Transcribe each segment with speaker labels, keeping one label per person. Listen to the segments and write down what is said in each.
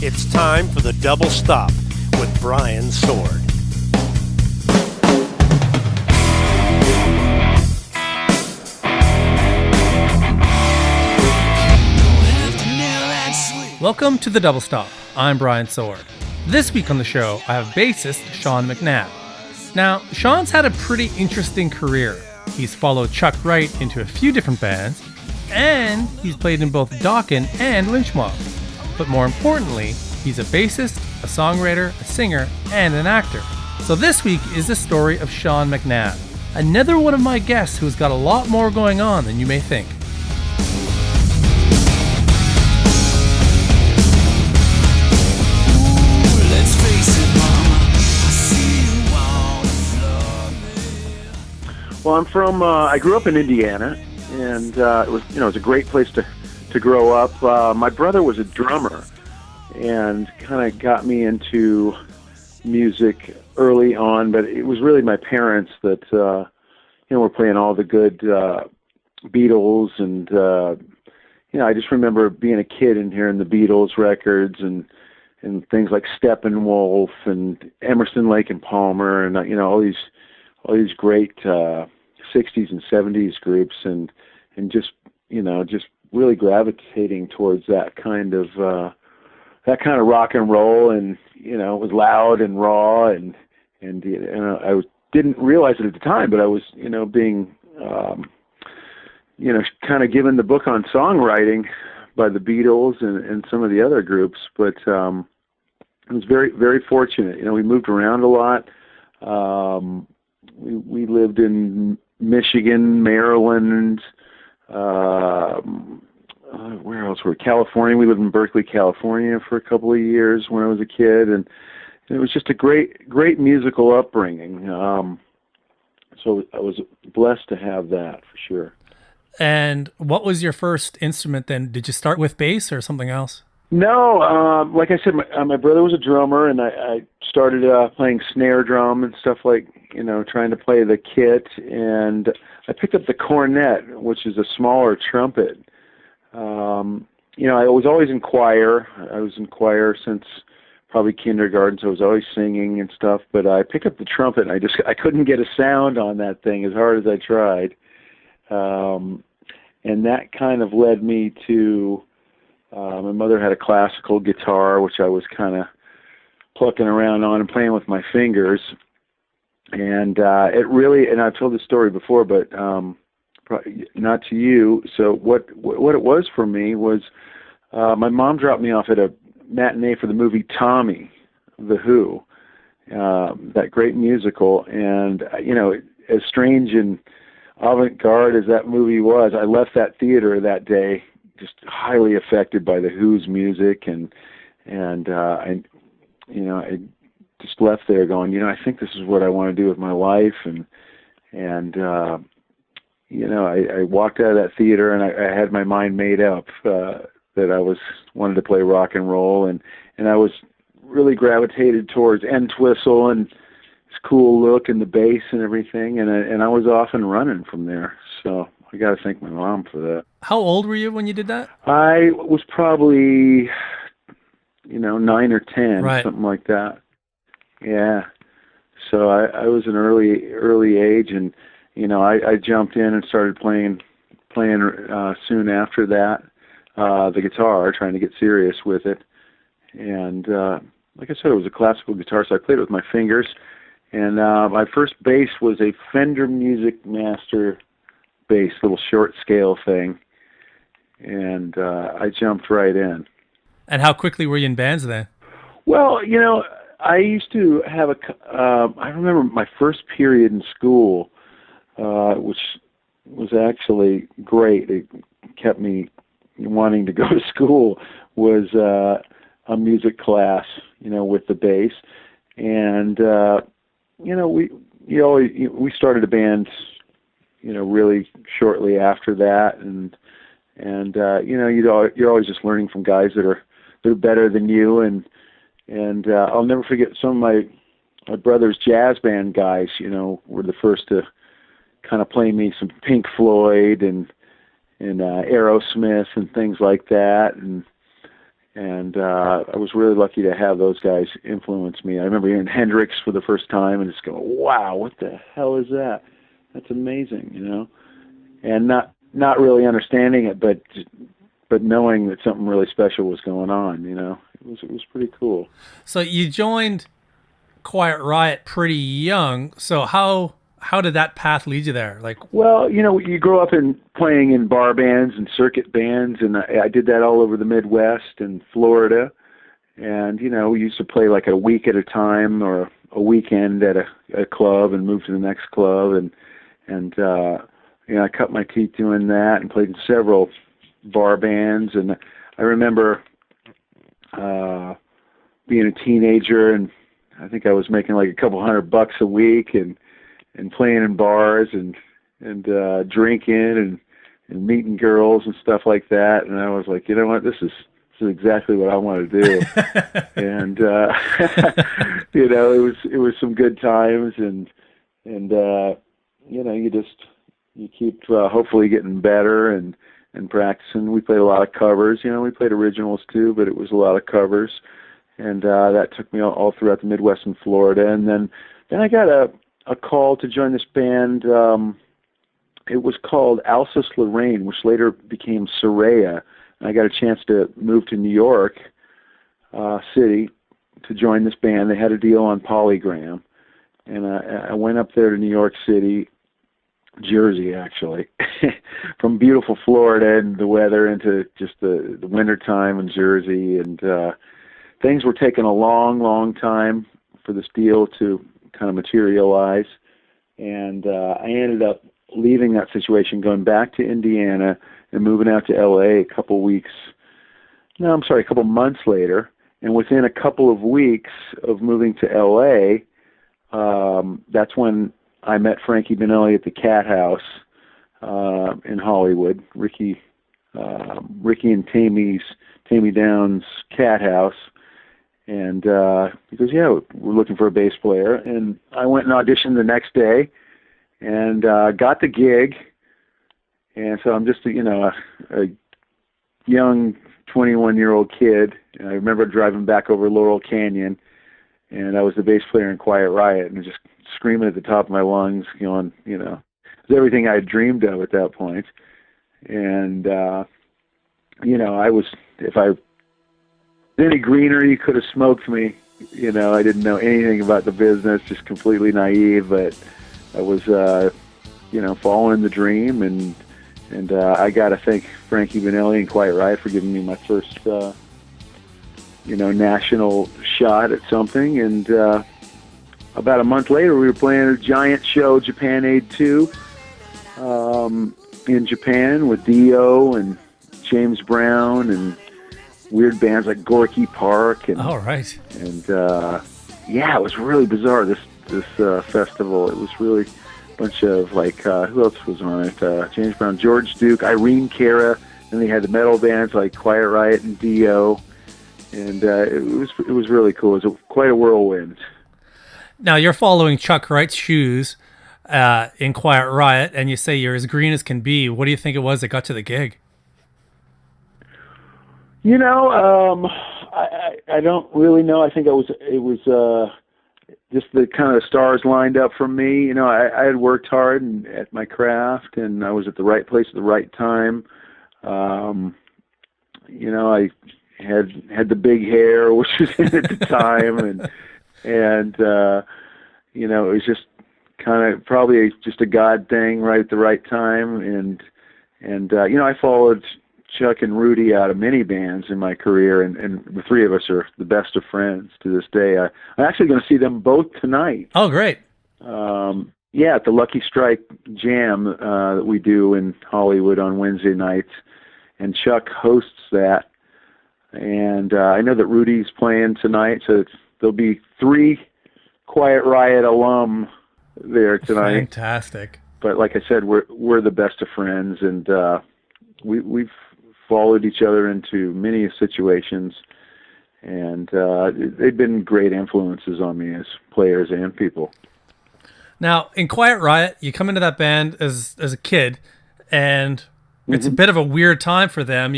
Speaker 1: It's time for the Double Stop with Brian Sword.
Speaker 2: Welcome to the Double Stop. I'm Brian Sword. This week on the show, I have bassist Sean McNabb. Now, Sean's had a pretty interesting career. He's followed Chuck Wright into a few different bands, and he's played in both Dokken and Lynch Mob. But more importantly, he's a bassist, a songwriter, a singer, and an actor. So this week is the story of Sean McNabb, another one of my guests who's got a lot more going on than you may think.
Speaker 3: Well, I grew up in Indiana, and it was a great place to grow up. My brother was a drummer, and kind of got me into music early on, but it was really my parents that, were playing all the good Beatles, and, I just remember being a kid and hearing the Beatles records and things like Steppenwolf and Emerson, Lake and Palmer, and, all these great 60s and 70s groups, and just really gravitating towards that kind of rock and roll, and it was loud and raw, and I didn't realize it at the time, but I was being kind of given the book on songwriting by the Beatles and some of the other groups, but I was very, very fortunate. We moved around a lot. We lived in Michigan, Maryland, where else were we? California. We lived in Berkeley, California for a couple of years when I was a kid, and it was just a great musical upbringing. So I was blessed to have that for sure.
Speaker 2: And what was your first instrument then? Did you start with bass or something else?
Speaker 3: No, like I said, my brother was a drummer, and I started playing snare drum and stuff, like, trying to play the kit, and I picked up the cornet, which is a smaller trumpet. I was always in choir. I was in choir since probably kindergarten, so I was always singing and stuff, but I picked up the trumpet, and I couldn't get a sound on that thing as hard as I tried. And that kind of led me to, my mother had a classical guitar, which I was kind of plucking around on and playing with my fingers. And it really, and I've told this story before, but probably not to you. So what it was for me was, my mom dropped me off at a matinee for the movie Tommy, The Who, that great musical. And, as strange and avant-garde as that movie was, I left that theater that day just highly affected by the Who's music, and I just left there going, I think this is what I want to do with my life, and I walked out of that theater, and I had my mind made up that I wanted to play rock and roll, and I was really gravitated towards Entwistle and his cool look and the bass and everything, and I was off and running from there. So I got to thank my mom for that.
Speaker 2: How old were you when you did that?
Speaker 3: I was probably, 9 or 10,
Speaker 2: right,
Speaker 3: something like that. Yeah. So I was an early age, and I jumped in and started playing soon after that, the guitar, trying to get serious with it. And like I said, it was a classical guitar, so I played it with my fingers. And my first bass was a Fender Music Master bass, little short scale thing, and I jumped right in.
Speaker 2: And how quickly were you in bands then?
Speaker 3: Well, I used to have I remember my first period in school, which was actually great. It kept me wanting to go to school, was a music class, with the bass. And, we started a band, really shortly after that. And you're always just learning from guys that are better than you. And I'll never forget some of my brother's jazz band guys, were the first to kind of play me some Pink Floyd and Aerosmith and things like that. And I was really lucky to have those guys influence me. I remember hearing Hendrix for the first time and just going, wow, what the hell is that? That's amazing, and not really understanding it, but knowing that something really special was going on, it was pretty cool.
Speaker 2: So you joined Quiet Riot pretty young. So how did that path lead you there?
Speaker 3: Well, you grow up playing in bar bands and circuit bands, and I did that all over the Midwest and Florida. And, we used to play like a week at a time or a weekend at a club and move to the next club. And I cut my teeth doing that and played in several bar bands. And I remember being a teenager, and I think I was making like a couple $100 a week and playing in bars and drinking and meeting girls and stuff like that. And I was like, you know what, this is exactly what I want to do. And it was some good times, and you keep hopefully getting better and practicing. We played a lot of covers. We played originals too, but it was a lot of covers. And that took me all throughout the Midwest and Florida. And then I got a call to join this band. It was called Alsace Lorraine, which later became Soraya. And I got a chance to move to New York City to join this band. They had a deal on Polygram. And I went up there to New York City, Jersey actually, from beautiful Florida and the weather into just the winter time in Jersey. And things were taking a long, long time for this deal to kind of materialize. And I ended up leaving that situation, going back to Indiana and moving out to LA a couple months later. And within a couple of weeks of moving to LA, that's when I met Frankie Benelli at the Cat House in Hollywood. Ricky and Tammy Down's Cat House. And he goes, yeah, we're looking for a bass player. And I went and auditioned the next day and got the gig. And so I'm just, a young 21-year-old kid. And I remember driving back over Laurel Canyon, and I was the bass player in Quiet Riot, and just screaming at the top of my lungs, going, it was everything I had dreamed of at that point. And, I was, if I any greener, you could have smoked me. I didn't know anything about the business, just completely naive, but I was, following the dream, and I got to thank Frankie Benelli and Quiet Riot for giving me my first, national shot at something. And about a month later, we were playing a giant show, Japan Aid 2, in Japan with Dio and James Brown and weird bands like Gorky Park. And,
Speaker 2: all right.
Speaker 3: And it was really bizarre, this festival. It was really a bunch of who else was on it? James Brown, George Duke, Irene Cara, and they had the metal bands like Quiet Riot and Dio. And it was really cool. It was quite a whirlwind.
Speaker 2: Now you're following Chuck Wright's shoes in Quiet Riot, and you say you're as green as can be. What do you think it was that got to the gig?
Speaker 3: I don't really know. I think it was just the kind of stars lined up for me. I had worked hard at my craft, and I was at the right place at the right time. I had the big hair, which was in at the time, and it was just kind of probably just a God thing, right at the right time. And I followed Chuck and Rudy out of many bands in my career, and the three of us are the best of friends to this day. I'm actually going to see them both tonight.
Speaker 2: Oh, great.
Speaker 3: At the Lucky Strike Jam that we do in Hollywood on Wednesday nights, and Chuck hosts that. And I know that Rudy's playing tonight, so there'll be 3 Quiet Riot alum there tonight.
Speaker 2: Fantastic.
Speaker 3: But like I said, we're the best of friends, and we've followed each other into many situations, and they've been great influences on me as players and people.
Speaker 2: Now, in Quiet Riot, you come into that band as a kid, and it's a bit of a weird time for them,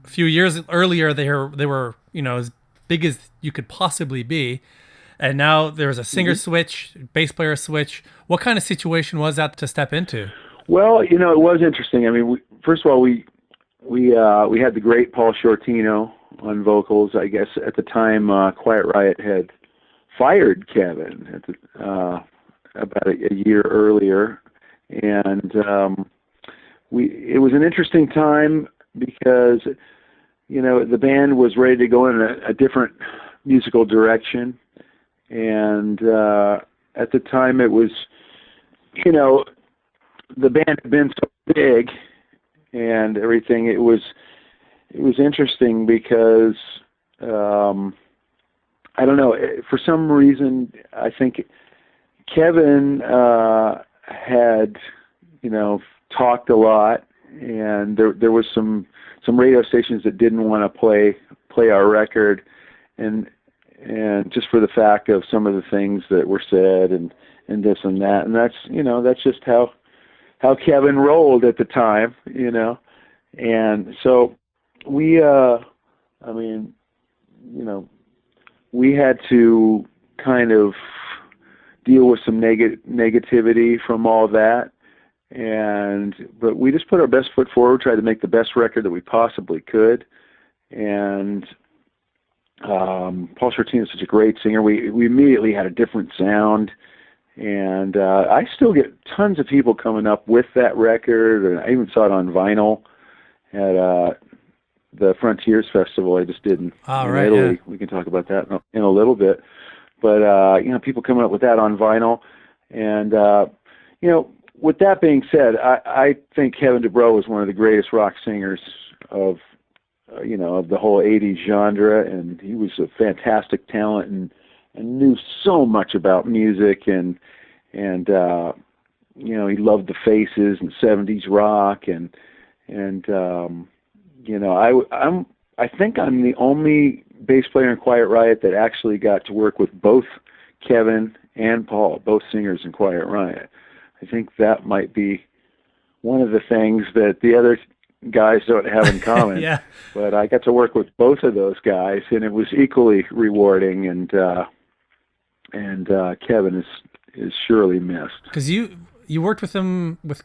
Speaker 2: a few years earlier, they were as big as you could possibly be, and now there's a singer switch, bass player switch. What kind of situation was that to step into?
Speaker 3: Well, it was interesting. I mean, first of all, we had the great Paul Shortino on vocals. I guess at the time, Quiet Riot had fired Kevin about a year earlier, and it was an interesting time because the band was ready to go in a different musical direction, and at the time it was the band had been so big and everything. It was interesting because I don't know, for some reason I think Kevin had talked a lot, and there was some radio stations that didn't want to play our record, and just for the fact of some of the things that were said and this and that, and that's just how Kevin rolled at the time, and so we we had to kind of deal with some negativity from all that, but we just put our best foot forward, tried to make the best record that we possibly could, and Paul Shortino is such a great singer. We immediately had a different sound, and I still get tons of people coming up with that record, and I even saw it on vinyl at the Frontiers Festival I just did in Italy. Yeah. We can talk about that in a little bit, but people coming up with that on vinyl, and with that being said, I think Kevin DuBrow was one of the greatest rock singers of the whole '80s genre, and he was a fantastic talent and knew so much about music, and he loved the Faces and '70s rock, and I think I'm the only bass player in Quiet Riot that actually got to work with both Kevin and Paul, both singers in Quiet Riot. I think that might be one of the things that the other guys don't have in common.
Speaker 2: Yeah.
Speaker 3: But I got to work with both of those guys, and it was equally rewarding, and Kevin is surely missed.
Speaker 2: Because you worked with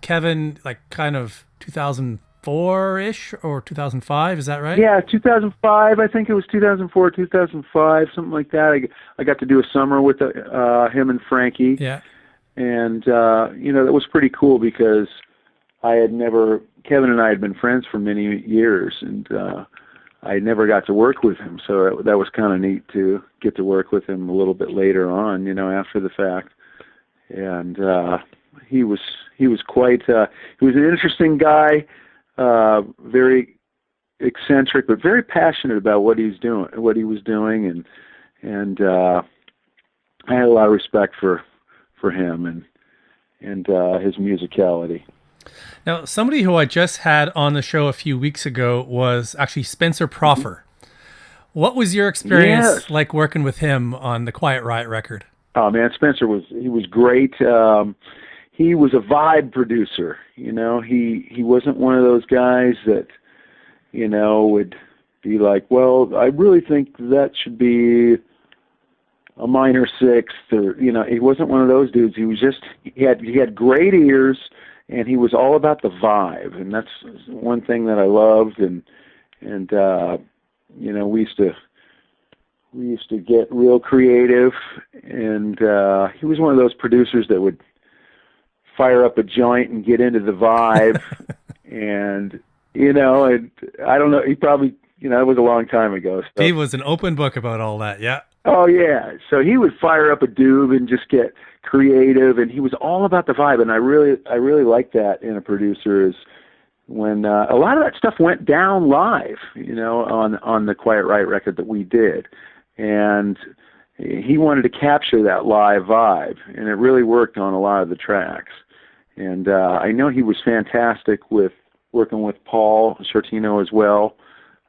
Speaker 2: Kevin like kind of 2004-ish or 2005, is that right?
Speaker 3: Yeah, 2005. I think it was 2004, 2005, something like that. I got to do a summer with him and Frankie.
Speaker 2: Yeah.
Speaker 3: And, that was pretty cool because Kevin and I had been friends for many years, and I never got to work with him. So that was kind of neat to get to work with him a little bit later on, after the fact. And he was quite, he was an interesting guy, very eccentric, but very passionate about what he was doing. And I had a lot of respect for him and his musicality.
Speaker 2: Now, somebody who I just had on the show a few weeks ago was actually Spencer Proffer. What was your experience like working with him on the Quiet Riot record?
Speaker 3: Oh man, Spencer was great. He was a vibe producer. He wasn't one of those guys that would be like, well, I really think that should be a minor sixth, or he wasn't one of those dudes. He was just he had great ears, and he was all about the vibe, and that's one thing that I loved. And we used to get real creative, and he was one of those producers that would fire up a joint and get into the vibe, and I don't know, he probably it was a long time ago. So.
Speaker 2: He was an open book about all that, yeah.
Speaker 3: Oh yeah, so he would fire up a doob and just get creative, and he was all about the vibe, and I really like that in a producer is when a lot of that stuff went down live, on the Quiet Riot record that we did, and he wanted to capture that live vibe, and it really worked on a lot of the tracks. And I know he was fantastic with working with Paul Shortino as well,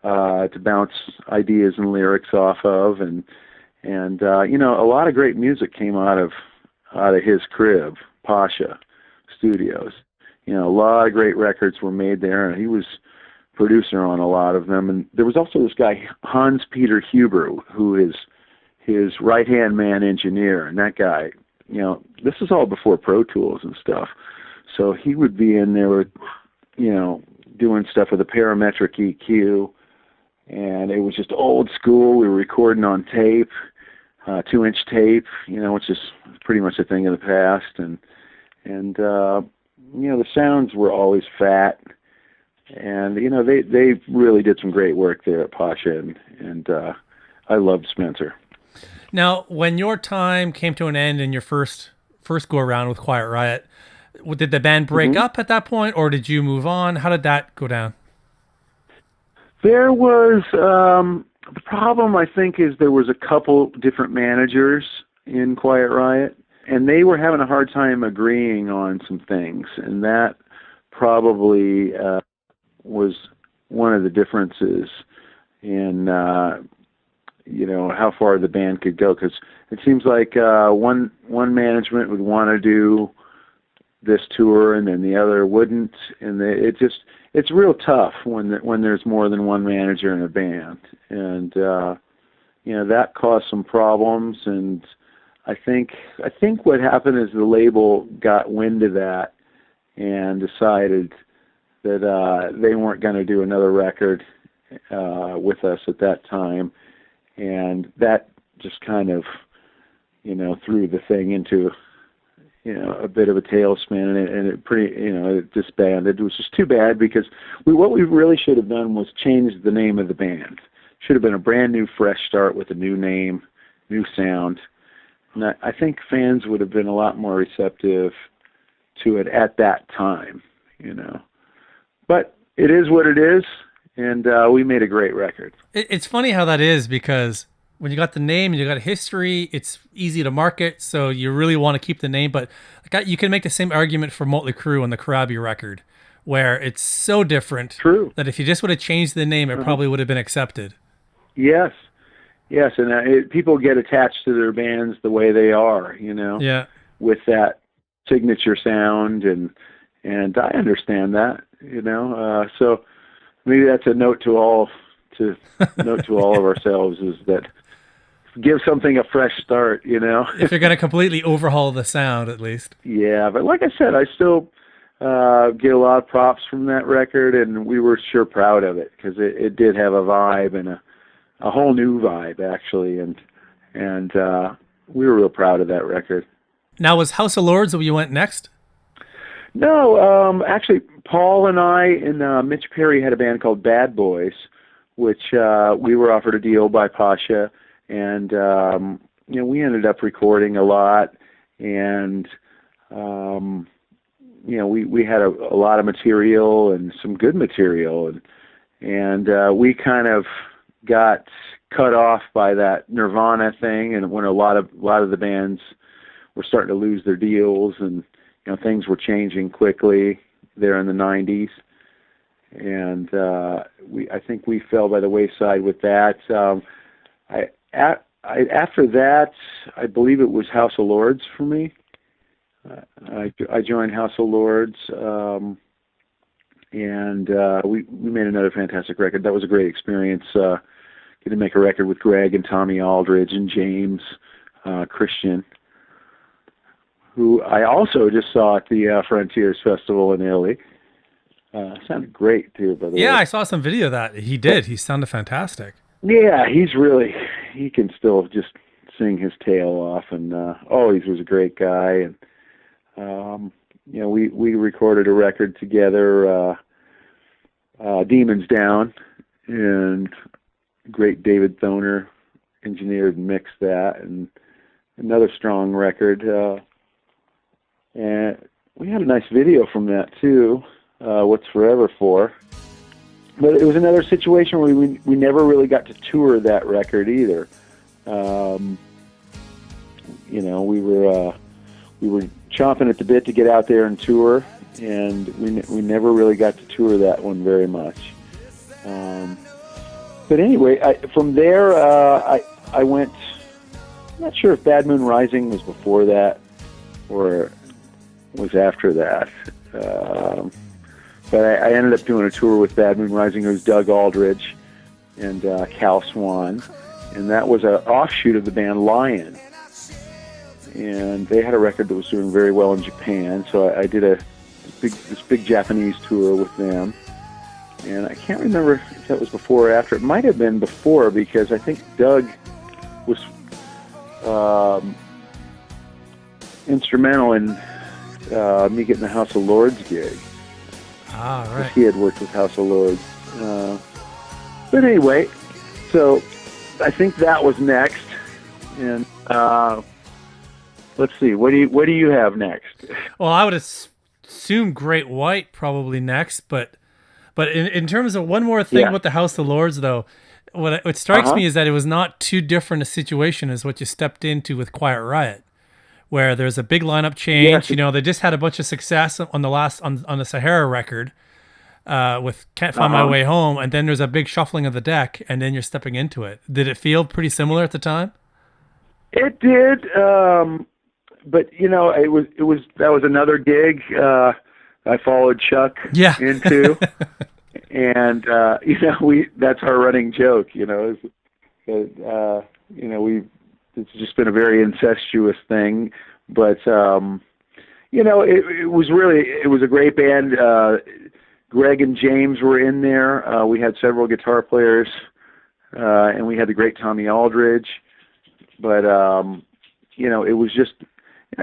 Speaker 3: to bounce ideas and lyrics off of, and a lot of great music came out of his crib, Pasha Studios. A lot of great records were made there, and he was producer on a lot of them. And there was also this guy, Hans-Peter Huber, who is his right-hand man engineer. And that guy, this is all before Pro Tools and stuff. So he would be in there with, doing stuff with a parametric EQ. And it was just old school. We were recording on tape, 2-inch tape, which is pretty much a thing of the past. And the sounds were always fat. And, they really did some great work there at Pasha, and I loved Spencer.
Speaker 2: Now, when your time came to an end in your first go around with Quiet Riot, did the band break up at that point, or did you move on? How did that go down?
Speaker 3: There was, the problem I think is there was a couple different managers in Quiet Riot, and they were having a hard time agreeing on some things, and that probably was one of the differences in, how far the band could go, because it seems like one management would want to do this tour and then the other wouldn't, and it's real tough when there's more than one manager in a band, and that caused some problems. And I think what happened is the label got wind of that and decided that they weren't going to do another record with us at that time, and that just kind of threw the thing into a bit of a tailspin, and it disbanded. It was just too bad, because what we really should have done was change the name of the band. Should have been a brand new, fresh start with a new name, new sound. And I think fans would have been a lot more receptive to it at that time, But it is what it is, and we made a great record.
Speaker 2: It's funny how that is, because when you got the name and you got a history, it's easy to market, so you really want to keep the name. But you can make the same argument for Motley Crue on the Karabi record, where it's so different.
Speaker 3: True.
Speaker 2: That if you just would have changed the name, it probably would have been accepted.
Speaker 3: Yes, and people get attached to their bands the way they are,
Speaker 2: Yeah.
Speaker 3: with that signature sound, and I understand that, So maybe that's a note to all of ourselves, is that give something a fresh start,
Speaker 2: If you're going to completely overhaul the sound, at least.
Speaker 3: Yeah, but like I said, I still get a lot of props from that record, and we were sure proud of it, because it did have a vibe, and a whole new vibe, actually, and we were real proud of that record.
Speaker 2: Now, was House of Lords where you went next?
Speaker 3: No, actually, Paul and I and Mitch Perry had a band called Bad Boys, which we were offered a deal by Pasha, and we ended up recording a lot, and we had a lot of material, and some good material, and we kind of got cut off by that Nirvana thing, and when a lot of the bands were starting to lose their deals, and things were changing quickly there in the 90s, and I think we fell by the wayside with that. After that, I believe it was House of Lords for me. I joined House of Lords, and we made another fantastic record. That was a great experience, getting to make a record with Greg and Tommy Aldridge and James Christian, who I also just saw at the Frontiers Festival in Italy. Sounded great, too, by the way.
Speaker 2: Yeah, I saw some video of that. He did. He sounded fantastic.
Speaker 3: Yeah, he can still just sing his tail off, and always was a great guy. And we recorded a record together, Demons Down, and great David Thoner engineered and mixed that, and another strong record. And we had a nice video from that too, What's Forever For. But it was another situation where we never really got to tour that record either. We were chomping at the bit to get out there and tour, and we never really got to tour that one very much. But anyway, from there I went. I'm not sure if Bad Moon Rising was before that or was after that. but I ended up doing a tour with Bad Moon Rising. It was Doug Aldridge and Cal Swan, and that was an offshoot of the band Lion. And they had a record that was doing very well in Japan, so I did this big Japanese tour with them. And I can't remember if that was before or after. It might have been before, because I think Doug was instrumental in me getting the House of Lords gig.
Speaker 2: Ah, right.
Speaker 3: He had worked with House of Lords. But anyway, so I think that was next. And let's see, what do you have next?
Speaker 2: Well, I would assume Great White probably next, but in terms of one more thing about the House of Lords, though, what strikes me is that it was not too different a situation as what you stepped into with Quiet Riot, where there's a big lineup change.
Speaker 3: Yes.
Speaker 2: They just had a bunch of success on the Sahara record with Can't Find My Way Home, and then there's a big shuffling of the deck, and then you're stepping into it. Did it feel pretty similar at the time?
Speaker 3: It did, but that was another gig I followed Chuck into, and that's our running joke. It's just been a very incestuous thing, but it was a great band. Greg and James were in there. We had several guitar players, and we had the great Tommy Aldridge. But it was just,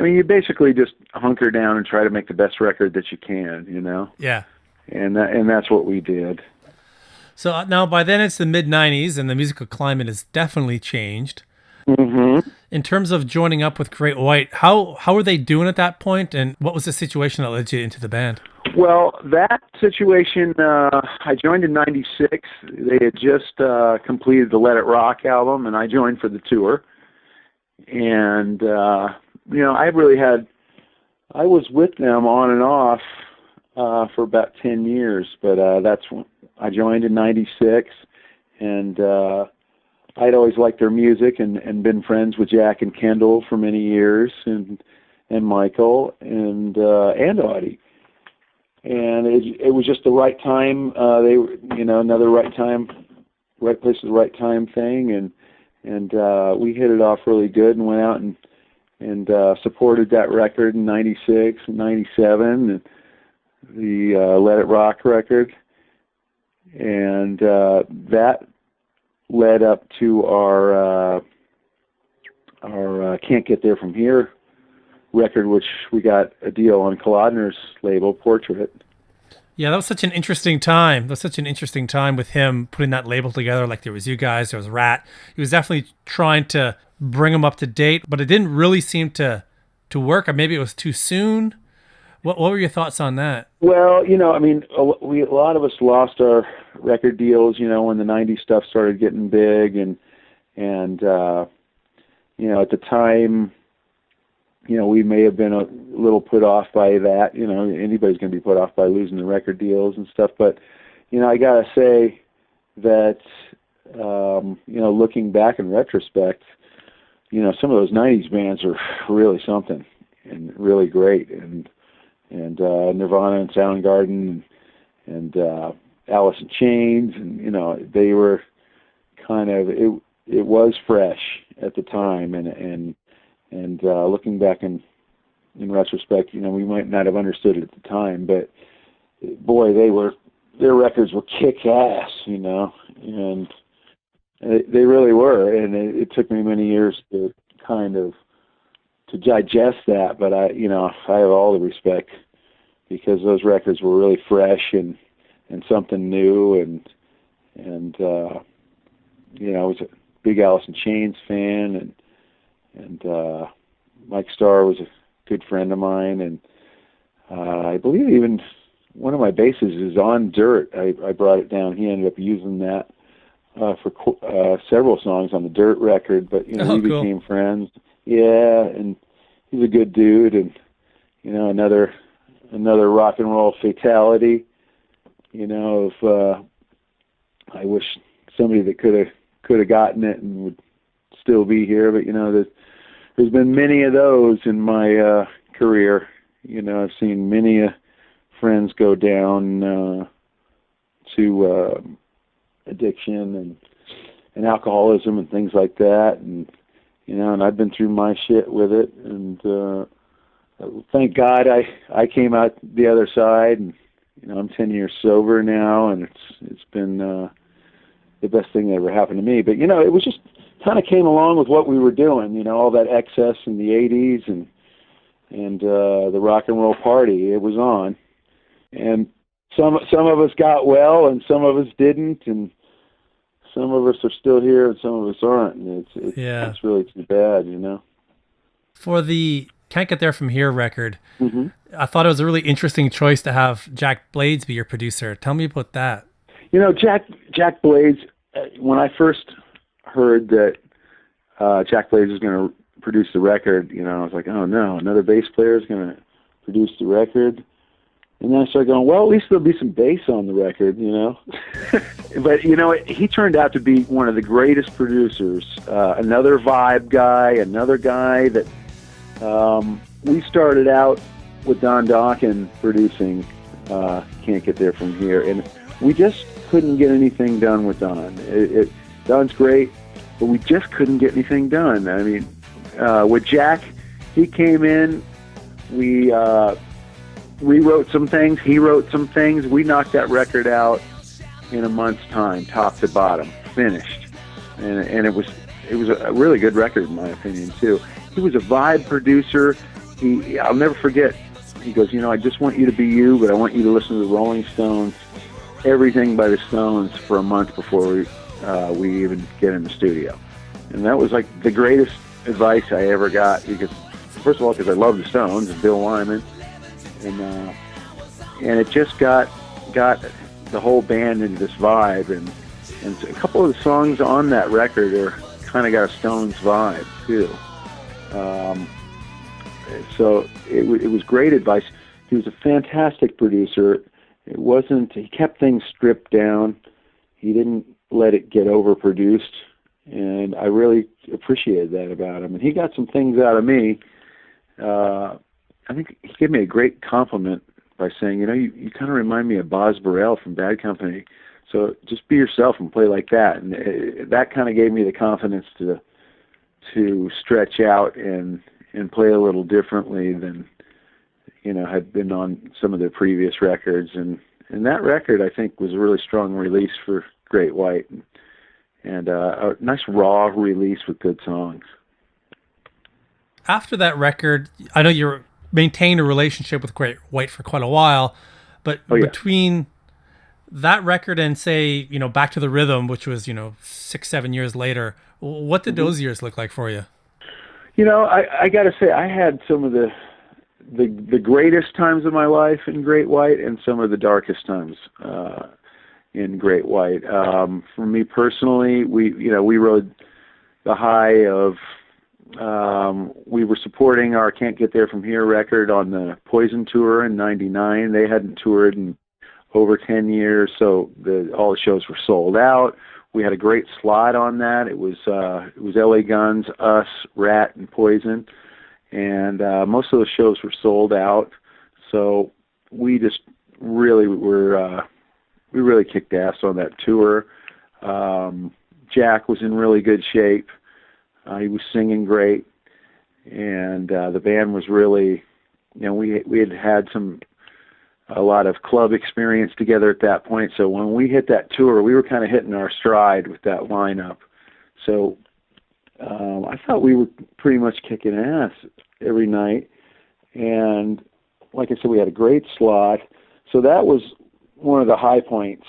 Speaker 3: you basically just hunker down and try to make the best record that you can,
Speaker 2: Yeah.
Speaker 3: And that's what we did.
Speaker 2: So now by then it's the mid-90s, and the musical climate has definitely changed.
Speaker 3: Mm-hmm.
Speaker 2: In terms of joining up with Great White, how were they doing at that point, and what was the situation that led you into the band?
Speaker 3: Well, that situation, I joined in '96. They had just completed the Let It Rock album, and I joined for the tour. And I was with them on and off for about 10 years, but that's when I joined in '96, and I'd always liked their music and been friends with Jack and Kendall for many years, and Michael and Audie. And it was just the right time. They were, another right time, right place at the right time thing, and we hit it off really good and went out and supported that record in '96 and '97, and the Let It Rock record, and that led up to our Can't Get There From Here record, which we got a deal on Kolodner's label, Portrait.
Speaker 2: Yeah, that was such an interesting time. That was such an interesting time with him putting that label together. Like, there was you guys, there was Rat. He was definitely trying to bring him up to date, but it didn't really seem to work, or maybe it was too soon. What were your thoughts on that?
Speaker 3: Well, a lot of us lost our record deals, when the '90s stuff started getting big, and at the time, we may have been a little put off by that. Anybody's going to be put off by losing the record deals and stuff. But, I got to say that, looking back in retrospect, some of those '90s bands are really something and really great. And Nirvana and Soundgarden and Alice in Chains, and, they were kind of, it was fresh at the time, and looking back in retrospect, we might not have understood it at the time, but boy, their records were kick-ass, and they really were, and it took me many years to kind of to digest that, but I have all the respect, because those records were really fresh and something new, and I was a big Alice in Chains fan, and Mike Starr was a good friend of mine, and I believe even one of my basses is on Dirt. I brought it down. He ended up using that for several songs on the Dirt record, but we
Speaker 2: cool.
Speaker 3: became friends. Yeah, and he's a good dude, and another rock and roll fatality. I wish somebody that could have gotten it and would still be here, but there's been many of those in my career. I've seen many friends go down to addiction and alcoholism and things like that, and and I've been through my shit with it, and thank God I came out the other side, and I'm 10 years sober now, and it's been the best thing that ever happened to me. But it was just kind of came along with what we were doing, all that excess in the 80s and the rock and roll party. It was on, and some of us got well, and some of us didn't, and some of us are still here, and some of us aren't. And it's really too bad,
Speaker 2: For the Can't Get There From Here record,
Speaker 3: mm-hmm.
Speaker 2: I thought it was a really interesting choice to have Jack Blades be your producer. Tell me about that.
Speaker 3: Jack Blades, when I first heard that Jack Blades was going to produce the record, I was like, oh no, another bass player is going to produce the record. And then I started going, well, at least there'll be some bass on the record, But, he turned out to be one of the greatest producers, another vibe guy, another guy that we started out with Don Dokken producing Can't Get There From Here, and we just couldn't get anything done with Don. Don's great, but we just couldn't get anything done. I mean, with Jack, he came in, we rewrote some things, he wrote some things, we knocked that record out in a month's time, top to bottom, finished. And it was a really good record in my opinion too. He was a vibe producer. I'll never forget, he goes, I just want you to be you, but I want you to listen to the Rolling Stones, everything by the Stones for a month before we even get in the studio. And that was like the greatest advice I ever got, because first of all, because I love the Stones and Bill Wyman, and it just got the whole band into this vibe, and a couple of the songs on that record are kind of got a Stones vibe too. So it was great advice. He was a fantastic producer. He kept things stripped down. He didn't let it get overproduced, and I really appreciated that about him. And he got some things out of me. I think he gave me a great compliment by saying, you kind of remind me of Boz Burrell from Bad Company. So just be yourself and play like that. And that kind of gave me the confidence to stretch out and play a little differently than, had been on some of their previous records. And that record, I think, was a really strong release for Great White, and a nice raw release with good songs.
Speaker 2: After that record, I know you maintained a relationship with Great White for quite a while, but between that record and, say, Back to the Rhythm, which was 6-7 years later, what did those years look like for you?
Speaker 3: I got to say, I had some of the greatest times of my life in Great White and some of the darkest times in Great White. For me personally, we rode the high of we were supporting our Can't Get There From Here record on the Poison tour in '99. They hadn't toured in over 10 years, so all the shows were sold out. We had a great slot on that. It was LA Guns, us, Rat, and Poison, and most of the shows were sold out. So we just really we really kicked ass on that tour. Jack was in really good shape. He was singing great, and the band was really, we had a lot of club experience together at that point. So when we hit that tour, we were kind of hitting our stride with that lineup. So I thought we were pretty much kicking ass every night, and like I said, we had a great slot. So that was one of the high points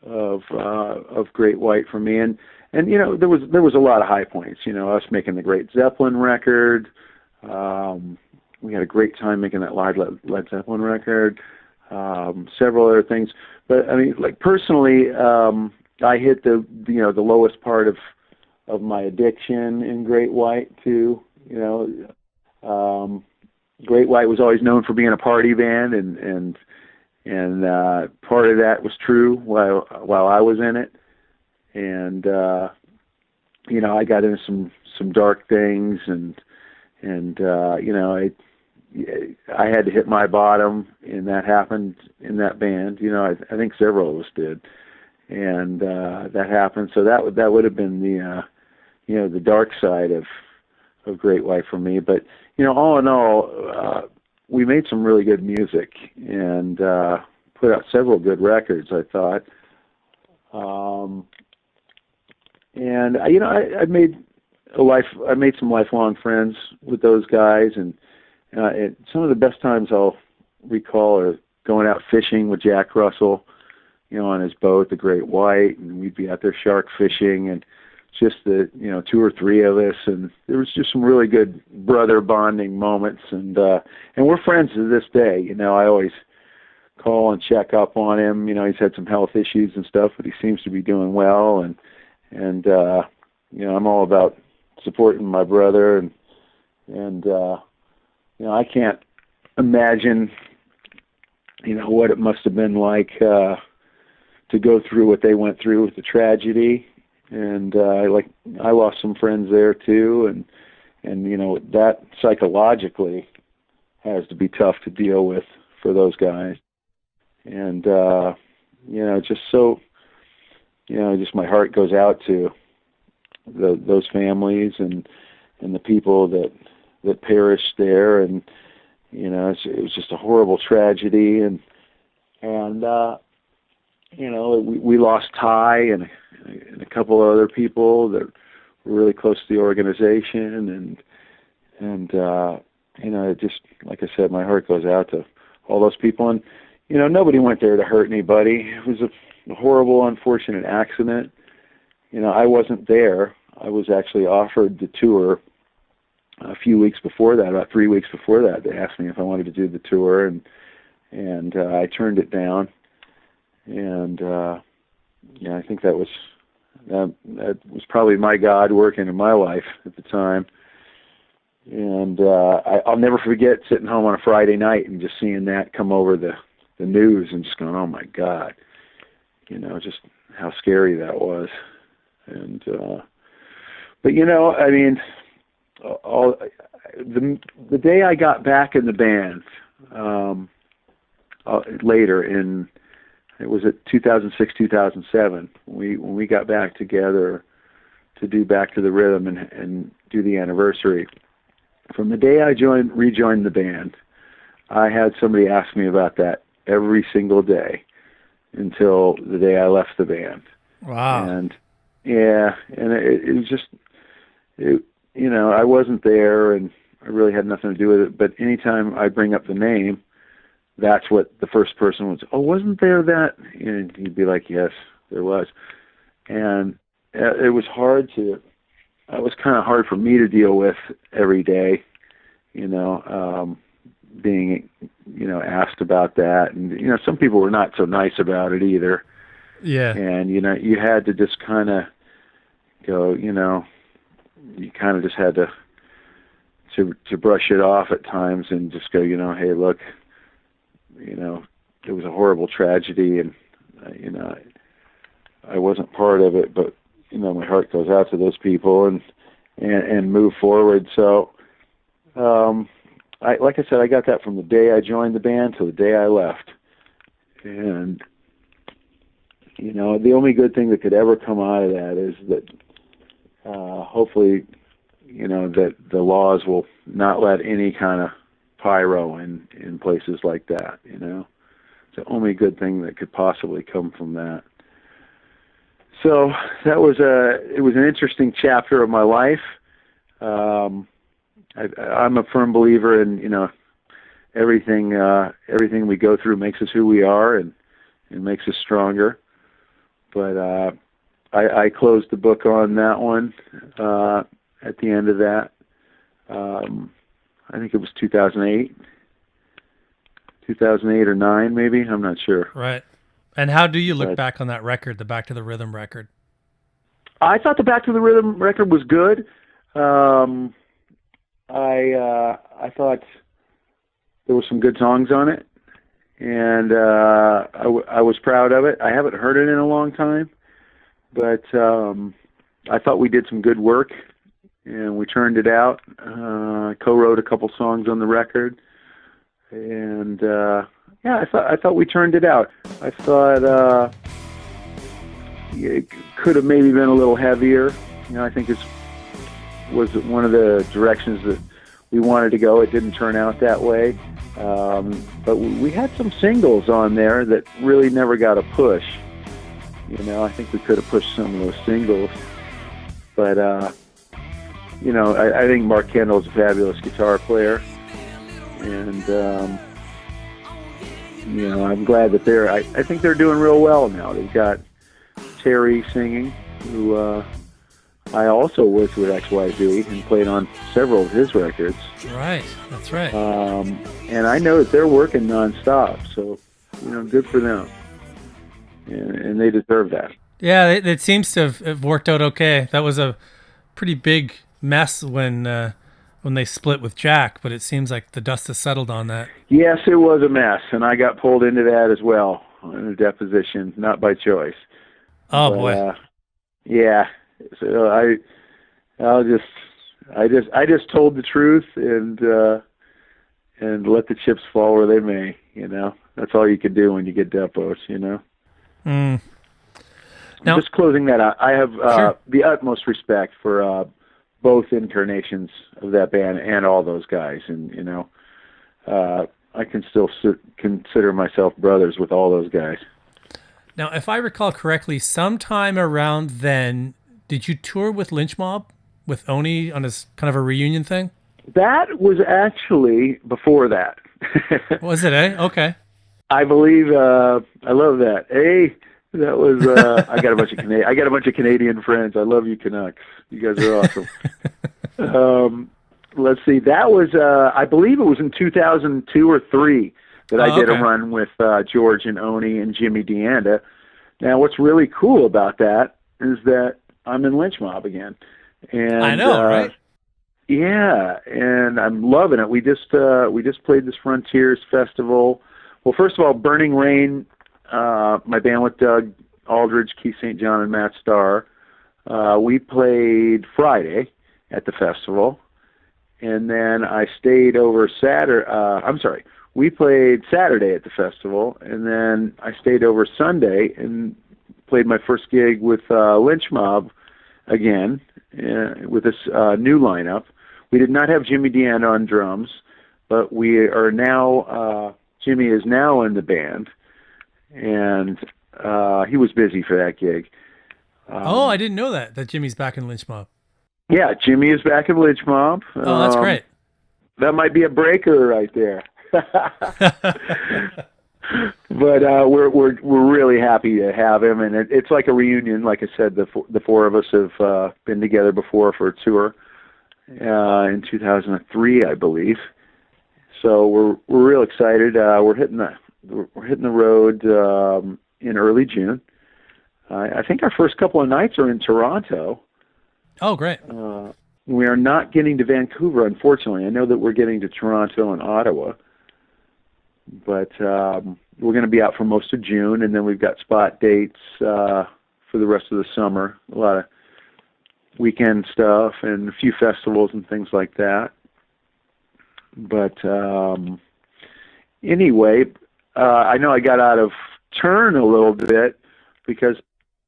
Speaker 3: of Great White for me, and there was a lot of high points. Us making the Great Zeppelin record. We had a great time making that live Led Zeppelin record. Several other things, but I mean, like personally, I hit the lowest part of my addiction in Great White too. Great White was always known for being a party band, and part of that was true while I was in it, and I got into some dark things, and I had to hit my bottom, and that happened in that band. I think several of us did, and that happened. So that would have been the dark side of Great White for me. But all in all, we made some really good music and put out several good records, I thought. And I made some lifelong friends with those guys, and some of the best times I'll recall are going out fishing with Jack Russell, on his boat, the Great White, and we'd be out there shark fishing, and just the 2 or 3 of us, and there was just some really good brother bonding moments, and we're friends to this day. I always call and check up on him. He's had some health issues and stuff, but he seems to be doing well, and I'm all about supporting my brother, and I can't imagine what it must have been like to go through what they went through with the tragedy. And I lost some friends there too, and that psychologically has to be tough to deal with for those guys. And just my heart goes out to those families and the people that perished there, and it was just a horrible tragedy, and we lost Ty and a couple of other people that were really close to the organization, and just like I said, my heart goes out to all those people, and nobody went there to hurt anybody. It was a horrible, unfortunate accident. I wasn't there. I was actually offered the tour a few weeks before that, about 3 weeks before that. They asked me if I wanted to do the tour, and I turned it down, and I think that was probably my God working in my life at the time. And I'll never forget sitting home on a Friday night and just seeing that come over the news and just going, oh my God, just how scary that was. And but the day I got back in the band, later in, it was at 2006, 2007, when we got back together to do Back to the Rhythm and do the anniversary. From the day I rejoined the band, I had somebody ask me about that every single day until the day I left the band.
Speaker 2: Wow.
Speaker 3: And it was just, I wasn't there, and I really had nothing to do with it. But anytime I bring up the name, that's what the first person would say. Oh, wasn't there that? And he'd be like, yes, there was. And it was kind of hard for me to deal with every day, being, asked about that. And, some people were not so nice about it either.
Speaker 2: Yeah.
Speaker 3: And, you had to just kind of go, you kind of just had to brush it off at times and just go, hey, look, it was a horrible tragedy, and, I wasn't part of it, but, my heart goes out to those people and move forward. So, like I said, I got that from the day I joined the band to the day I left. And, the only good thing that could ever come out of that is that, hopefully, that the laws will not let any kind of pyro in places like that, It's the only good thing that could possibly come from that. So it was an interesting chapter of my life. I'm a firm believer in, everything we go through makes us who we are and makes us stronger. But I closed the book on that one at the end of that. I think it was 2008 or 9, maybe. I'm not sure.
Speaker 2: Right. And how do you look back on that record, the Back to the Rhythm record?
Speaker 3: I thought the Back to the Rhythm record was good. I thought there were some good songs on it, and I was proud of it. I haven't heard it in a long time, but I thought we did some good work, and we turned it out. I co-wrote a couple songs on the record. And yeah, I thought we turned it out. I thought it could have maybe been a little heavier. I think this was one of the directions that we wanted to go. It didn't turn out that way. But we had some singles on there that really never got a push. I think we could have pushed some of those singles. But, I think Mark Kendall is a fabulous guitar player. And, I'm glad that I think they're doing real well now. They've got Terry singing, who I also worked with XYZ and played on several of his records.
Speaker 2: Right, that's right.
Speaker 3: And I know that they're working nonstop, so good for them. And they deserve that.
Speaker 2: Yeah, it seems to have worked out okay. That was a pretty big mess when they split with Jack, but it seems like the dust has settled on that.
Speaker 3: Yes, it was a mess, and I got pulled into that as well in a deposition, not by choice.
Speaker 2: Oh, boy.
Speaker 3: Yeah. So I just told the truth and let the chips fall where they may. That's all you can do when you get depos.
Speaker 2: Now,
Speaker 3: just closing that out, I have
Speaker 2: sure.
Speaker 3: the utmost respect for both incarnations of that band and all those guys, and I can still consider myself brothers with all those guys.
Speaker 2: Now, if I recall correctly, sometime around then, did you tour with Lynch Mob, with Oni on his kind of a reunion thing?
Speaker 3: That was actually before that.
Speaker 2: Was it, eh? Okay.
Speaker 3: I believe, I love that. Hey, that was, I got a bunch of Canadian friends. I love you Canucks. You guys are awesome. Let's see, that was, I believe it was in 2002 or 3 that I did a run with George and Oni and Jimmy DeAnda. Now, what's really cool about that is that I'm in Lynch Mob again. And
Speaker 2: I know, right?
Speaker 3: Yeah, and I'm loving it. We just played this Frontiers Festival. Well, first of all, Burning Rain, my band with Doug Aldridge, Keith St. John, and Matt Starr. We played Friday at the festival, and then I stayed over Saturday. We played Saturday at the festival, and then I stayed over Sunday and played my first gig with Lynch Mob again with this new lineup. We did not have Jimmy DeAnda on drums, but we are now, Jimmy is now in the band, and he was busy for that gig.
Speaker 2: I didn't know that Jimmy's back in Lynch Mob.
Speaker 3: Yeah, Jimmy is back in Lynch Mob.
Speaker 2: Oh, that's great.
Speaker 3: That might be a breaker right there. But we're really happy to have him, and it's like a reunion. Like I said, the four of us have been together before for a tour in 2003, I believe. So we're real excited. We're hitting the road in early June. I think our first couple of nights are in Toronto.
Speaker 2: Oh, great.
Speaker 3: We are not getting to Vancouver, unfortunately. I know that we're getting to Toronto and Ottawa. But we're going to be out for most of June, and then we've got spot dates for the rest of the summer. A lot of weekend stuff and a few festivals and things like that. But anyway, I know I got out of turn a little bit because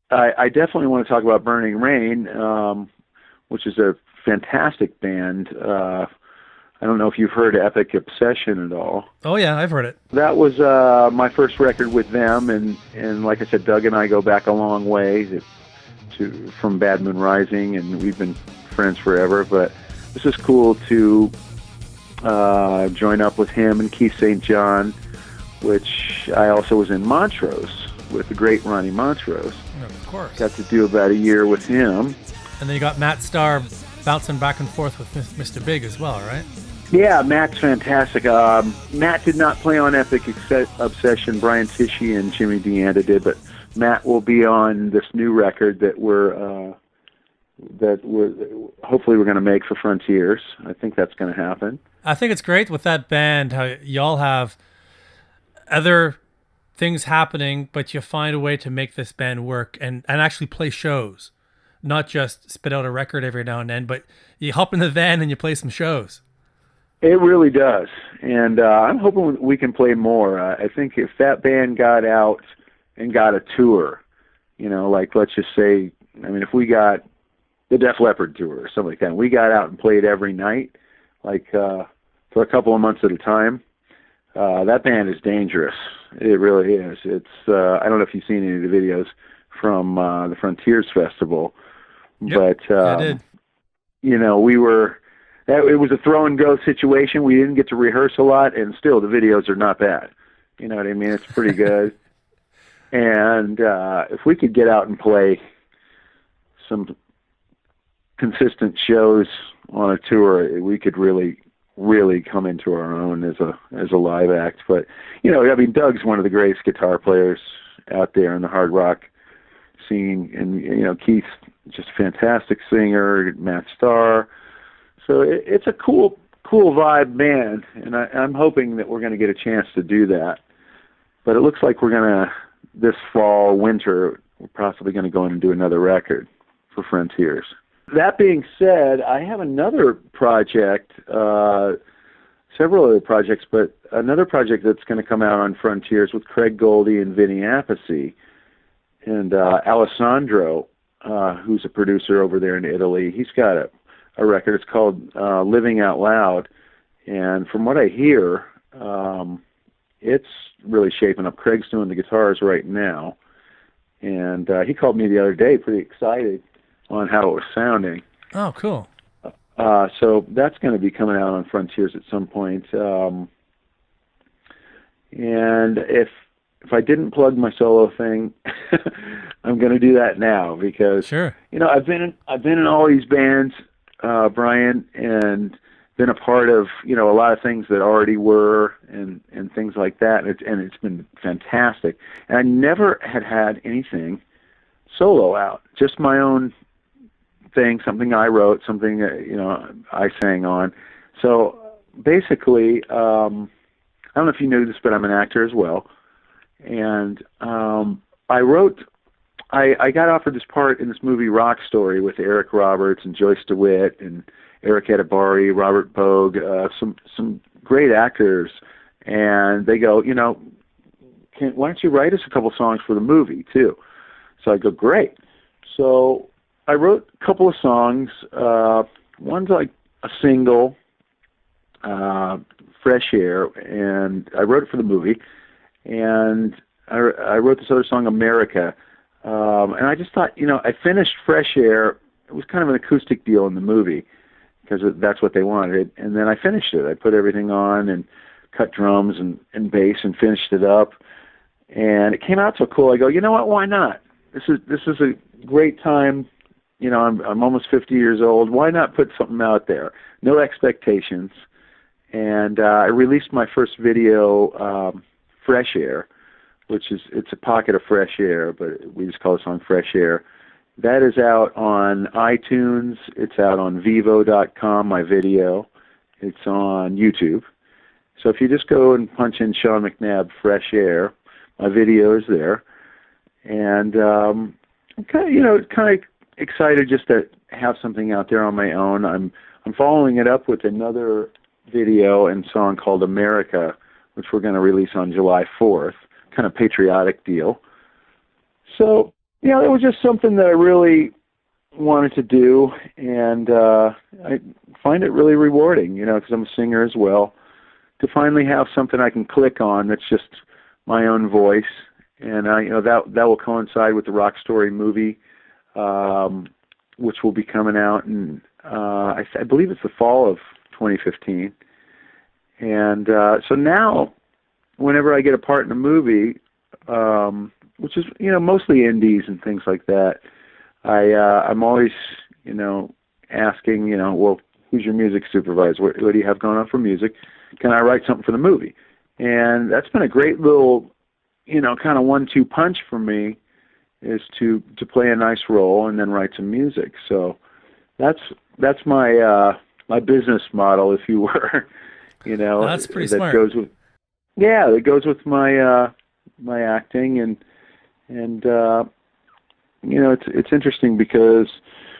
Speaker 3: I definitely want to talk about Burning Rain, which is a fantastic band. I don't know if you've heard Epic Obsession at all.
Speaker 2: Oh, yeah, I've heard it.
Speaker 3: That was my first record with them, and like I said, Doug and I go back a long way from Bad Moon Rising, and we've been friends forever, but this is cool to join up with him and Keith St. John, which I also was in Montrose with the great Ronnie Montrose.
Speaker 2: Oh, of course.
Speaker 3: Got to do about a year with him.
Speaker 2: And then you got Matt Starr bouncing back and forth with Mr. Big as well, right?
Speaker 3: Yeah, Matt's fantastic. Matt did not play on Epic Obsession. Brian Tichy and Jimmy DeAnda did, but Matt will be on this new record that we're hopefully we're going to make for Frontiers. I think that's going to happen.
Speaker 2: I think it's great with that band how y'all have other things happening, but you find a way to make this band work and actually play shows, not just spit out a record every now and then, but you hop in the van and you play some shows.
Speaker 3: It really does, and I'm hoping we can play more. I think if that band got out and got a tour, like let's just say, if we got the Def Leppard tour or something like that, and we got out and played every night, like for a couple of months at a time, that band is dangerous. It really is. It's I don't know if you've seen any of the videos from the Frontiers Festival,
Speaker 2: Yep.
Speaker 3: but
Speaker 2: I did.
Speaker 3: we were. It was a throw and go situation. We didn't get to rehearse a lot, and still the videos are not bad. You know what I mean? It's pretty good. And if we could get out and play some consistent shows on a tour, we could really, really come into our own as a live act. But Doug's one of the greatest guitar players out there in the hard rock scene, and Keith's just a fantastic singer. Matt Starr. So it's a cool vibe band, and I'm hoping that we're going to get a chance to do that. But it looks like we're going to, this fall, winter, we're possibly going to go in and do another record for Frontiers. That being said, I have another project, several other projects, but another project that's going to come out on Frontiers with Craig Goldie and Vinny Appice. And Alessandro, who's a producer over there in Italy, he's got a record. It's called Living Out Loud, and from what I hear, it's really shaping up. Craig's doing the guitars right now, and he called me the other day pretty excited on how it was sounding.
Speaker 2: Oh, cool.
Speaker 3: So that's going to be coming out on Frontiers at some point. And if I didn't plug my solo thing, I'm going to do that now because
Speaker 2: sure.
Speaker 3: I've been in all these bands, Brian, and been a part of a lot of things that already were and things like that, and it's been fantastic. And I never had anything solo out, just my own thing, something I wrote, something I sang on. So basically, I don't know if you knew this, but I'm an actor as well, and I got offered this part in this movie Rock Story with Eric Roberts and Joyce DeWitt and Eric Edibari, Robert Bogue, some great actors, and they go, why don't you write us a couple songs for the movie too? So I go, great. So I wrote a couple of songs. One's like a single, Fresh Air, and I wrote it for the movie, and I wrote this other song, America. And I just thought, I finished Fresh Air. It was kind of an acoustic deal in the movie because that's what they wanted. And then I finished it. I put everything on and cut drums and bass and finished it up. And it came out so cool. I go, you know what? Why not? This is a great time. I'm almost 50 years old. Why not put something out there? No expectations. And I released my first video, Fresh Air, it's a pocket of fresh air, but we just call the song Fresh Air. That is out on iTunes. It's out on Vevo.com, my video. It's on YouTube. So if you just go and punch in Sean McNabb Fresh Air, my video is there. And I'm kind of excited just to have something out there on my own. I'm following it up with another video and song called America, which we're going to release on July 4th. Kind of patriotic deal. So, it was just something that I really wanted to do, and I find it really rewarding, because I'm a singer as well, to finally have something I can click on that's just my own voice, and that will coincide with the Rock Story movie, which will be coming out in I believe it's the fall of 2015, and so now, whenever I get a part in a movie, which is mostly indies and things like that, I'm always asking well, who's your music supervisor? What do you have going on for music? Can I write something for the movie? And that's been a great little kind of 1-2 punch for me, is to play a nice role and then write some music. So that's my my business model, if you were.
Speaker 2: That's pretty
Speaker 3: that
Speaker 2: smart.
Speaker 3: Goes with. Yeah, it goes with my my acting, and it's interesting because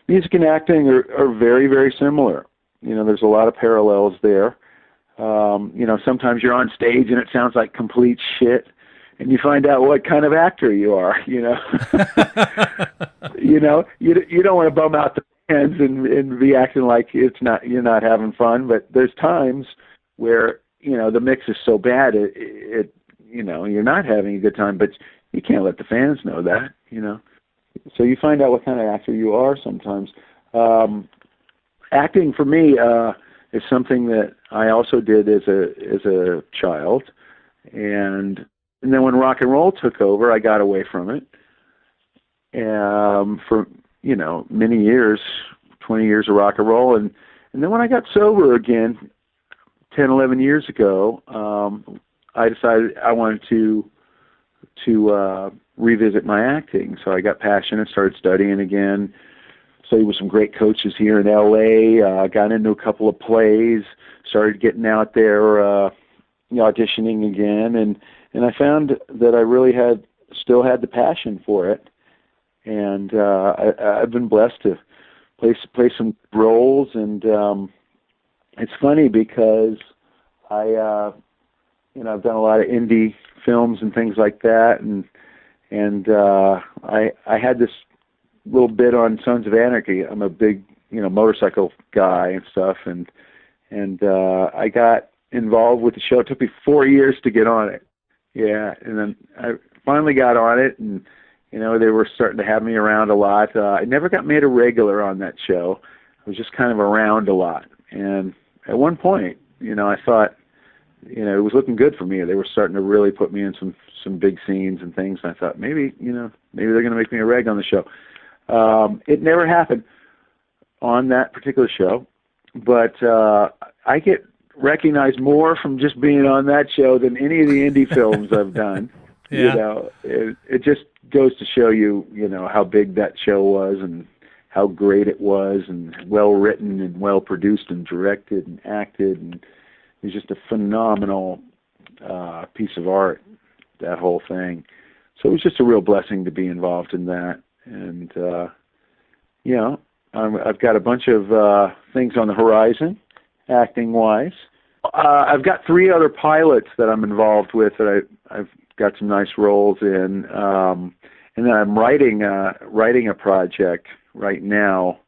Speaker 3: music and acting are very, very similar. There's a lot of parallels there. Sometimes you're on stage and it sounds like complete shit, and you find out what kind of actor you are. You don't want to bum out the fans and be acting like you're not having fun. But there's times where the mix is so bad you're not having a good time, but you can't let the fans know that. So you find out what kind of actor you are sometimes. Acting for me is something that I also did as a child, and then when rock and roll took over, I got away from it for many years, 20 years of rock and roll, and then when I got sober again 10, 11 years ago, I decided I wanted to revisit my acting. So I got passionate, started studying again, studied with some great coaches here in LA, got into a couple of plays, started getting out there, auditioning again, and I found that I really still had the passion for it. And I've been blessed to play some roles, and it's funny because I've done a lot of indie films and things like that, and I had this little bit on Sons of Anarchy. I'm a big motorcycle guy and stuff, and I got involved with the show. It took me 4 years to get on it. Yeah, and then I finally got on it, and they were starting to have me around a lot. I never got made a regular on that show. I was just kind of around a lot, and at one point, I thought, it was looking good for me. They were starting to really put me in some big scenes and things, and I thought maybe they're going to make me a reg on the show. It never happened on that particular show, but I get recognized more from just being on that show than any of the indie films I've done.
Speaker 2: Yeah.
Speaker 3: It just goes to show you, how big that show was and how great it was, and well written and well produced and directed and acted, and it was just a phenomenal piece of art, that whole thing. So it was just a real blessing to be involved in that. And I've got a bunch of things on the horizon, acting-wise. I've got 3 other pilots that I'm involved with that I've got some nice roles in, and then I'm writing a project right now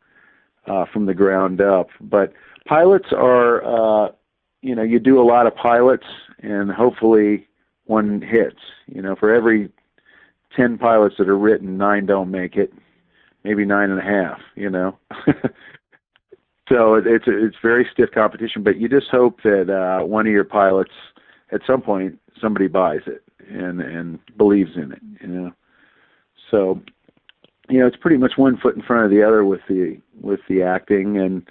Speaker 3: from the ground up. But pilots are, you do a lot of pilots, and hopefully one hits. For every 10 pilots that are written, 9 don't make it, maybe 9.5. So it's very stiff competition, but you just hope that one of your pilots, at some point, somebody buys it and believes in it. So it's pretty much one foot in front of the other with the acting, and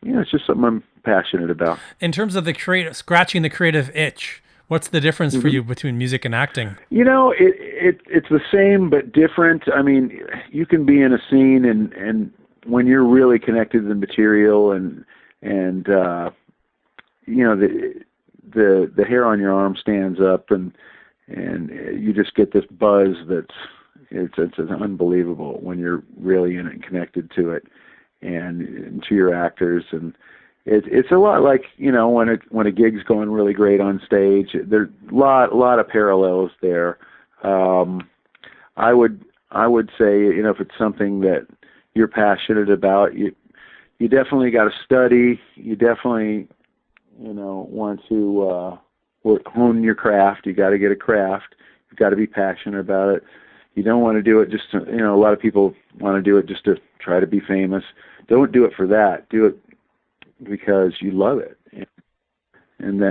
Speaker 3: it's just something I'm passionate about.
Speaker 2: In terms of scratching the creative itch, what's the difference for you between music and acting?
Speaker 3: It's the same but different. I mean, you can be in a scene and when you're really connected to the material and the hair on your arm stands up and you just get this buzz it's unbelievable when you're really in it and connected to it and to your actors, and it's a lot like when a gig's going really great on stage. There's a lot of parallels there. I would say if it's something that you're passionate about, you definitely got to study. You definitely want to hone your craft. You got to get a craft. You've got to be passionate about it. You don't want to do it just to, a lot of people want to do it just to try to be famous. Don't do it for that. Do it because you love it, and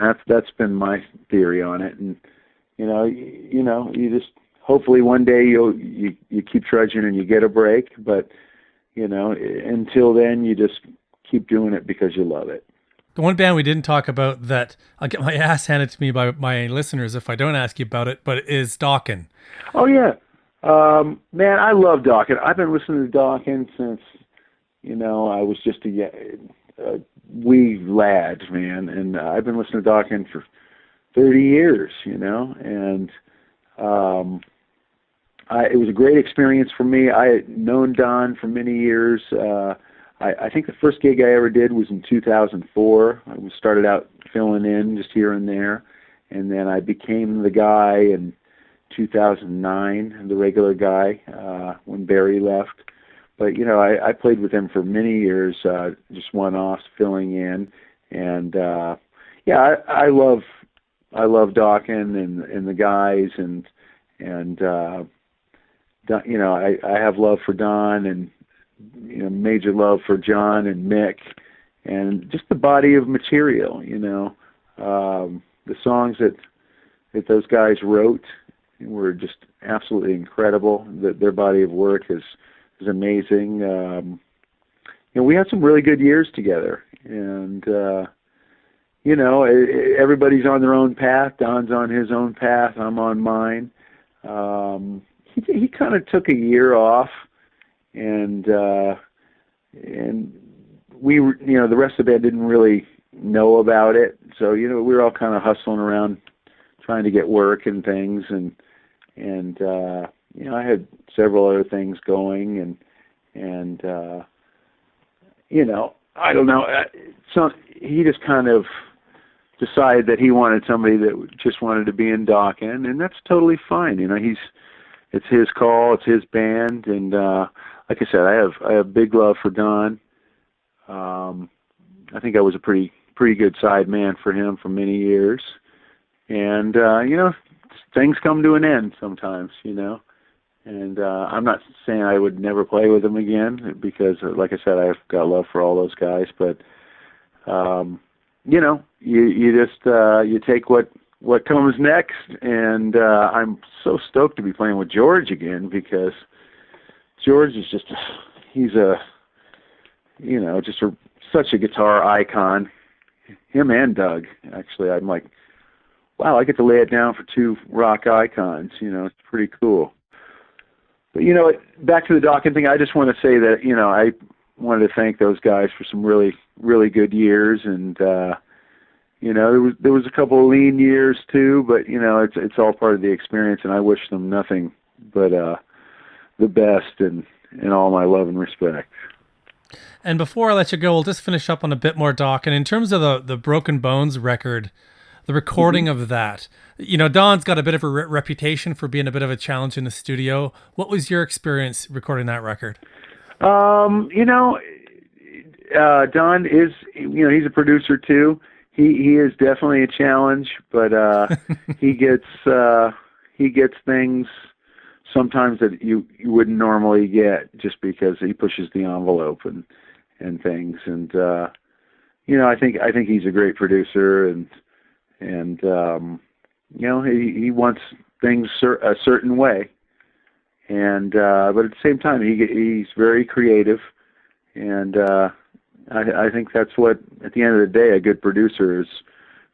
Speaker 3: that's been my theory on it. And you just hopefully one day you keep trudging and you get a break, but until then you just keep doing it because you love it.
Speaker 2: The one band we didn't talk about that I'll get my ass handed to me by my listeners if I don't ask you about it, but it is Dokken.
Speaker 3: Oh yeah, man, I love Dokken. I've been listening to Dokken since I was just a wee lad, man, and I've been listening to Dokken for 30 years, and it was a great experience for me. I had known Don for many years. I think the first gig I ever did was in 2004. I started out filling in just here and there, and then I became the guy in 2009, the regular guy, when Barry left. But, I played with him for many years, just one-offs, filling in. And, I love Dokken and the guys, and I have love for Don, and, major love for John and Mick, and just the body of material, the songs that those guys wrote were just absolutely incredible. Their body of work is amazing. We had some really good years together, and everybody's on their own path. Don's on his own path. I'm on mine. He kind of took a year off, and we were, the rest of the band didn't really know about it. So, we were all kind of hustling around trying to get work and things, and I had several other things going, and I don't know. So he just kind of decided that he wanted somebody that just wanted to be in Dokken, and that's totally fine. It's his call, it's his band, and like I said, I have big love for Don. I think I was a pretty good side man for him for many years, and things come to an end sometimes, and I'm not saying I would never play with him again, because like I said, I've got love for all those guys, but you just you take what comes next, and I'm so stoked to be playing with George again, because George is just such a guitar icon. Him and Doug, actually. I'm like, wow, I get to lay it down for two rock icons. It's pretty cool. But, back to the Dokken thing, I just want to say that, I wanted to thank those guys for some really, really good years. And, there was a couple of lean years too, but, it's all part of the experience, and I wish them nothing but the best and all my love and respect.
Speaker 2: And before I let you go, we'll just finish up on a bit more Dokken. In terms of the Broken Bones record, the recording of that, Don's got a bit of a reputation for being a bit of a challenge in the studio. What was your experience recording that record? Don
Speaker 3: is, he's a producer too. He is definitely a challenge, but he gets things sometimes that you wouldn't normally get, just because he pushes the envelope and things. And I think he's a great producer, and he wants things a certain way, and but at the same time he's very creative, and I think that's what, at the end of the day, a good producer is: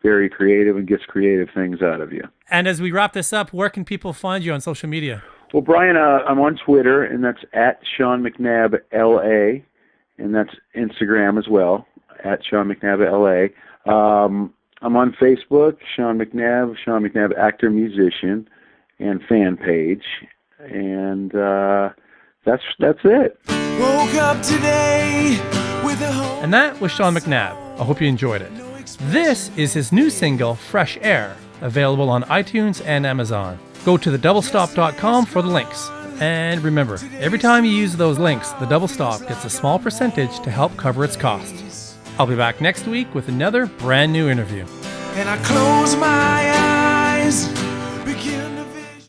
Speaker 3: very creative and gets creative things out of you.
Speaker 2: And as we wrap this up, where can people find you on social media?
Speaker 3: Well, Brian, I'm on Twitter, and that's at Sean McNabb LA, and that's Instagram as well, at Sean McNabb LA. I'm on Facebook, Sean McNabb actor, musician, and fan page, and that's it. Woke up today with a home.
Speaker 2: And that was Sean McNabb. I hope you enjoyed it. This is his new single, Fresh Air, available on iTunes and Amazon. Go to thedoubletop.com for the links. And remember, every time you use those links, the Double Stop gets a small percentage to help cover its costs. I'll be back next week with another brand new interview.
Speaker 4: And I close my eyes